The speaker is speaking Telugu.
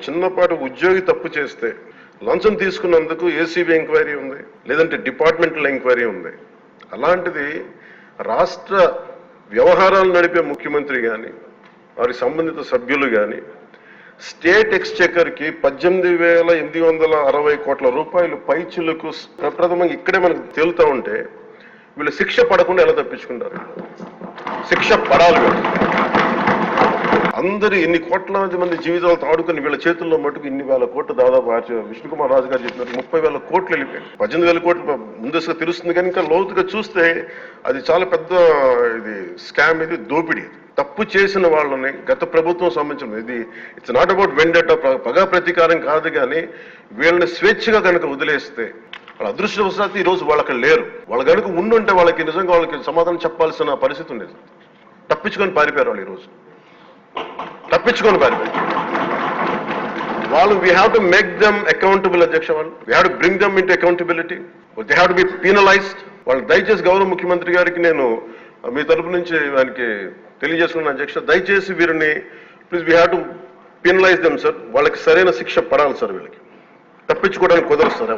చిన్నపాటి ఉద్యోగి తప్పు చేస్తే లంచం తీసుకున్నందుకు ఏసీబీ ఎంక్వైరీ ఉంది, లేదంటే డిపార్ట్మెంటల్ ఎంక్వైరీ ఉంది. అలాంటిది రాష్ట్ర వ్యవహారాలు నడిపే ముఖ్యమంత్రి కానీ వారి సంబంధిత సభ్యులు కానీ స్టేట్ ఎక్స్చెకర్కి 18,860 కోట్ల రూపాయలు పైచులకు ప్రప్రథమంగా ఇక్కడే మనకు తేలుతూ ఉంటే వీళ్ళు శిక్ష పడకుండా ఎలా తప్పించుకుంటారు? శిక్ష పడాలి. అందరూ ఇన్ని కోట్లాది మంది జీవితాలతో ఆడుకుని వీళ్ళ చేతుల్లో మటుకు ఇన్ని వేల కోట్లు, దాదాపు విష్ణుకుమార్ రాజు గారు చెప్పినట్టు 30,000 కోట్లు వెళ్ళిపోయాయి. 18,000 కోట్లు ముందస్తుగా తెలుస్తుంది, కానీ ఇంకా లోతుగా చూస్తే అది చాలా పెద్ద ఇది స్కామ్, ఇది దోపిడీ. తప్పు చేసిన వాళ్ళని గత ప్రభుత్వం సంబంధించిన ఇది ఇట్స్ నాట్ అబౌట్ వెండట, పగా ప్రతీకారం కాదు, కానీ వీళ్ళని స్వేచ్ఛగా కనుక వదిలేస్తే వాళ్ళ అదృష్టవశాత్తు ఈరోజు వాళ్ళకి లేరు. వాళ్ళ కనుక ఉండుంటే వాళ్ళకి నిజంగా వాళ్ళకి సమాధానం చెప్పాల్సిన పరిస్థితి ఉండేది. తప్పించుకొని పారిపోయారు వాళ్ళు. ఈరోజు తప్పించుకొని పారిపోయారు వాళ్ళు. We have to make them accountable అధ్యక్ష. వాళ్ళు we have to bring them into accountability. They have to be penalised. వాళ్ళు దయచేసి గౌరవ ముఖ్యమంత్రి గారికి నేను మీ తరపు నుంచి ఆయనకి తెలియజేసుకున్నాను అధ్యక్ష, దయచేసి వీరిని please we have to penalise them sir. వాళ్ళకి సరైన శిక్ష పడాలి సార్. వీళ్ళకి తప్పించుకోవడానికి కుదరదు సార్.